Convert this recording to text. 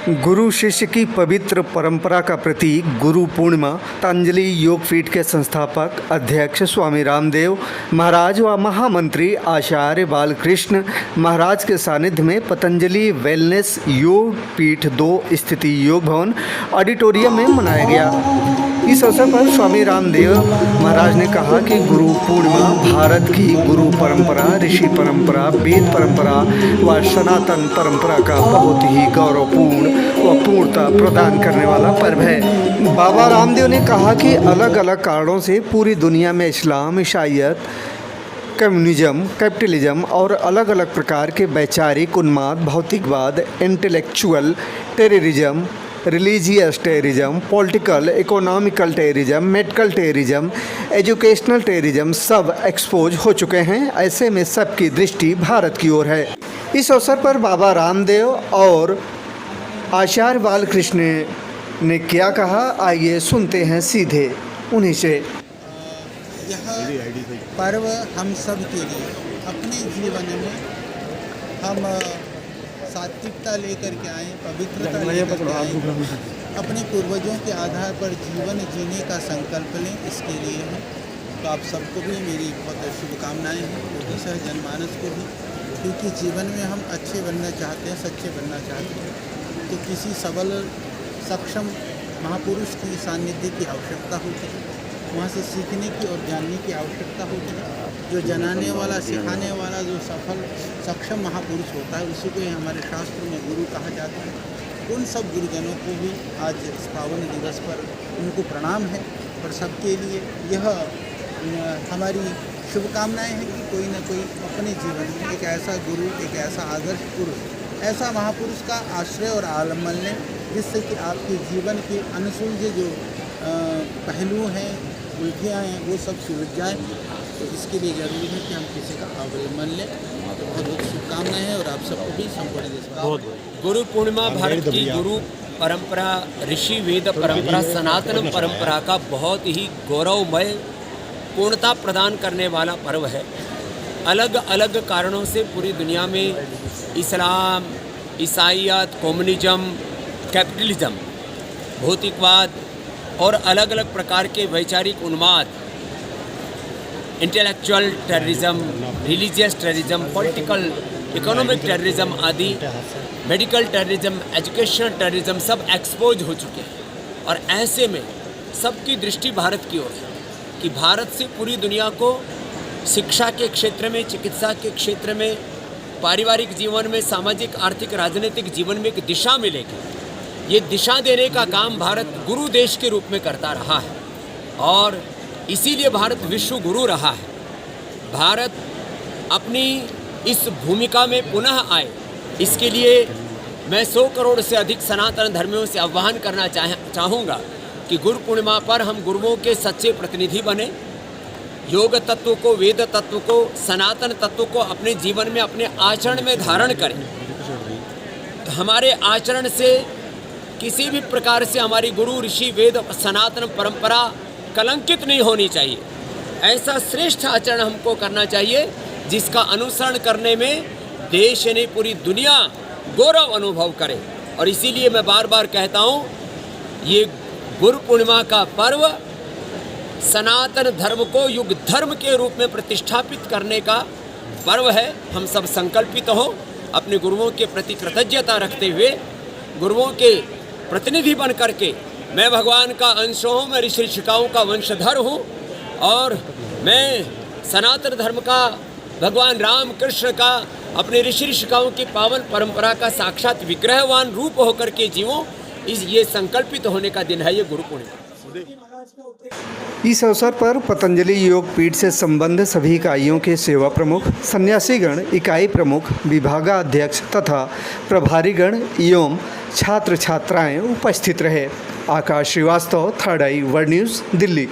गुरु शिष्य की पवित्र परंपरा का प्रतीक गुरु पूर्णिमा पतंजलि योगपीठ के संस्थापक अध्यक्ष स्वामी रामदेव महाराज व महामंत्री आचार्य बालकृष्ण महाराज के सानिध्य में पतंजलि वेलनेस योग पीठ 2 स्थित योग भवन ऑडिटोरियम में मनाया गया। इस अवसर पर स्वामी रामदेव महाराज ने कहा कि गुरु पूर्णिमा भारत की गुरु परंपरा, ऋषि परंपरा, वेद परंपरा व सनातन परंपरा का बहुत ही गौरवपूर्ण व पूर्णता प्रदान करने वाला पर्व है। बाबा रामदेव ने कहा कि अलग अलग कारणों से पूरी दुनिया में इस्लाम, ईसाईयत, कम्युनिज्म, कैपिटलिज्म और अलग अलग प्रकार के वैचारिक उन्माद, भौतिकवाद, intellectual terrorism, religious terrorism, political economical terrorism, medical terrorism, educational terrorism सब एक्सपोज हो चुके हैं। ऐसे में सबकी दृष्टि भारत की ओर है। इस अवसर पर बाबा रामदेव और आचार्य बालकृष्ण ने क्या कहा, आइए सुनते हैं सीधे उन्हीं से। यह पर्व हम सब के लिए अपने जीवन में हम सात्विकता लेकर के आए, पवित्रता लेकर के आए, अपने पूर्वजों के आधार पर जीवन जीने का संकल्प लें, इसके लिए है। तो आप सबको भी मेरी बहुत शुभकामनाएं हैं, मोदी सह जनमानस को भी, क्योंकि जीवन में हम अच्छे बनना चाहते हैं, सच्चे बनना चाहते हैं, तो किसी सबल सक्षम महापुरुष की सानिध्य की आवश्यकता होती है, वहाँ से सीखने की और जानने की आवश्यकता होती है। जो जनाने वाला, सिखाने वाला, जो सफल सक्षम महापुरुष होता है, उसी को ही हमारे शास्त्र में गुरु कहा जाता है। उन सब गुरुजनों को भी आज इस पावन दिवस पर उनको प्रणाम है। और सबके लिए यह हमारी शुभकामनाएं हैं कि कोई न कोई अपने जीवन में एक ऐसा गुरु, एक ऐसा आदर्श पुरुष, ऐसा महापुरुष का आश्रय और आलम्बन लें, जिससे कि आपके जीवन के अनुसूल्य जो पहलू हैं, उलझियाँ हैं, वो सब सुलझ जाए। तो इसके लिए ज़रूरी है कि हम किसी का अवलंबन लें। तो बहुत बहुत शुभकामनाएं हैं और आप सबको भी संपूर्ण देश। गुरु पूर्णिमा भारत की गुरु परंपरा, ऋषि वेद परंपरा, सनातन परंपरा का बहुत ही गौरवमय पूर्णता प्रदान करने वाला पर्व है। अलग अलग कारणों से पूरी दुनिया में इस्लाम, ईसाईयत, कम्युनिज्म, कैपिटलिज्म, भौतिकवाद और अलग अलग प्रकार के वैचारिक उन्माद, intellectual terrorism, religious terrorism, political economic terrorism आदि, मेडिकल टेररिज्म, एजुकेशनल टेररिज्म सब एक्सपोज हो चुके हैं। और ऐसे में सबकी दृष्टि भारत की ओर है कि भारत से पूरी दुनिया को शिक्षा के क्षेत्र में, चिकित्सा के क्षेत्र में, पारिवारिक जीवन में, सामाजिक, आर्थिक, राजनीतिक जीवन में एक दिशा मिलेगी। ये दिशा देने का काम भारत गुरु देश के रूप में करता रहा है और इसीलिए भारत विश्व गुरु रहा है। भारत अपनी इस भूमिका में पुनः आए, इसके लिए मैं 100 करोड़ से अधिक सनातन धर्मियों से आह्वान करना चाहूँगा कि गुरु पूर्णिमा पर हम गुरुओं के सच्चे प्रतिनिधि बने, योग तत्व को, वेद तत्व को, सनातन तत्व को अपने जीवन में, अपने आचरण में धारण करें। हमारे आचरण से किसी भी प्रकार से हमारी गुरु, ऋषि, वेद, सनातन परंपरा कलंकित नहीं होनी चाहिए। ऐसा श्रेष्ठ आचरण हमको करना चाहिए जिसका अनुसरण करने में देश नहीं पूरी दुनिया गौरव अनुभव करे। और इसीलिए मैं बार बार कहता हूँ, ये गुरु पूर्णिमा का पर्व सनातन धर्म को युग धर्म के रूप में प्रतिष्ठापित करने का पर्व है। हम सब संकल्पित हो, अपने गुरुओं के प्रति कृतज्ञता रखते हुए, गुरुओं के प्रतिनिधि बन करके, मैं भगवान का अंश हूँ, मैं ऋषि ऋषिकाओं का वंशधर हूँ और मैं सनातन धर्म का, भगवान राम कृष्ण का, अपने ऋषि ऋषिकाओं की पावन परंपरा का साक्षात विग्रहवान रूप होकर के जीवों, ये संकल्पित होने का दिन है ये गुरु पूर्णिमा। इस अवसर पर पतंजलि योग पीठ से संबद्ध सभी इकाइयों के सेवा प्रमुख, सन्यासीगण, इकाई प्रमुख, विभागाध्यक्ष तथा प्रभारीगण एवं छात्र छात्राएं उपस्थित रहे। आकाश श्रीवास्तव, 3rd आई वर्ल्ड न्यूज़, दिल्ली।